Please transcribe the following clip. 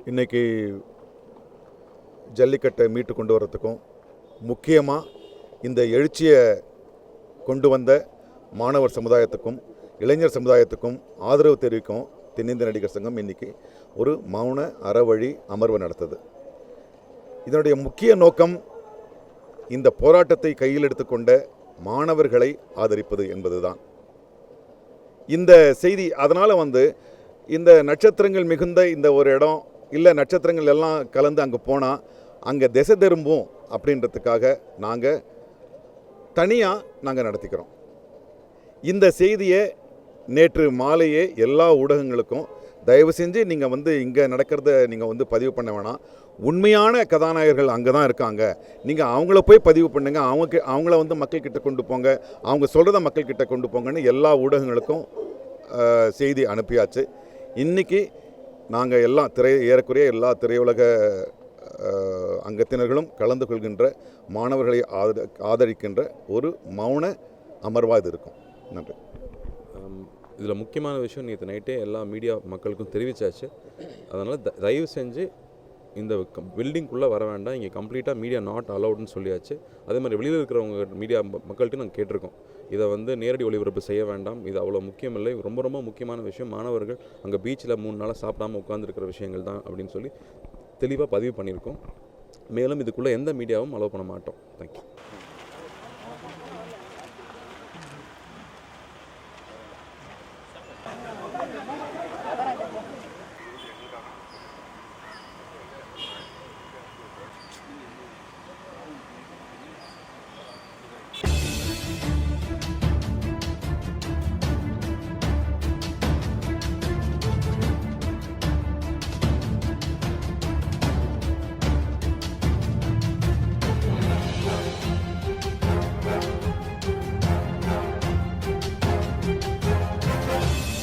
இன்றைக்கி ஜல்லிக்கட்டை மீட்டு கொண்டு வரத்துக்கும் முக்கியமாக இந்த எழுச்சியை கொண்டு வந்த மாணவர் சமுதாயத்துக்கும் இளைஞர் சமுதாயத்துக்கும் ஆதரவு தெரிவிக்கும் தென்னிந்திய நடிகர் சங்கம் இன்றைக்கி ஒரு மௌன அறவழி அமர்வு நடத்துது. இதனுடைய முக்கிய நோக்கம் இந்த போராட்டத்தை கையில் எடுத்துக்கொண்ட மாணவர்களை ஆதரிப்பது என்பதுதான். இந்த செய்தி அதனால் இந்த நட்சத்திரங்கள் மிகுந்த இந்த ஒரு இடம் இல்லை, நட்சத்திரங்கள் எல்லாம் கலந்து அங்கே போனால் அங்கே திசை திரும்பும் அப்படின்றதுக்காக நாங்கள் தனியாக நடத்திக்கிறோம். இந்த செய்தியை நேற்று மாலையே எல்லா ஊடகங்களுக்கும் தயவு செஞ்சு நீங்கள் இங்கே நடக்கிறத நீங்கள் பதிவு பண்ண வேணாம். உண்மையான கதாநாயகர்கள் அங்கே தான் இருக்காங்க, நீங்கள் அவங்கள போய் பதிவு பண்ணுங்க, அவங்கள மக்கள்கிட்ட கொண்டு போங்க, அவங்க சொல்கிறத மக்கள்கிட்ட கொண்டு போங்கன்னு எல்லா ஊடகங்களுக்கும் செய்தி அனுப்பியாச்சு. இன்றைக்கி நாங்கள் எல்லாம் ஏறக்குறைய எல்லா திரையுலக அங்கத்தினர்களும் கலந்து கொள்கின்ற மாணவர்களை ஆதரிக்கின்ற ஒரு மௌன அமர்வாக இது இருக்கும். நன்றி. இதில் முக்கியமான விஷயம் நேற்று நைட்டே எல்லா மீடியா மக்களுக்கும் தெரிவித்தாச்சு. அதனால் தயவு செஞ்சு இந்த பில்டிங்குள்ளே வர வேண்டாம், இங்கே கம்ப்ளீட்டாக மீடியா நாட் அலவுட்னு சொல்லியாச்சு. அதே மாதிரி வெளியில் இருக்கிறவங்க மீடியா மக்கள்கிட்ட நாங்கள் கேட்டிருக்கோம், இதை நேரடி ஒளிபரப்பு செய்ய வேண்டாம், இது அவ்வளோ முக்கியம் இல்லை, ரொம்ப ரொம்ப முக்கியமான விஷயம் மாணவர்கள் அங்கே பீச்சில் 3 நாளாக சாப்பிடாமல் உட்காந்துருக்கிற விஷயங்கள் தான் அப்படின்னு சொல்லி தெளிவாக பதிவு பண்ணியிருக்கோம். மேலும் இதுக்குள்ளே எந்த மீடியாவும் அலோவ் பண்ண மாட்டோம். தேங்க்யூ.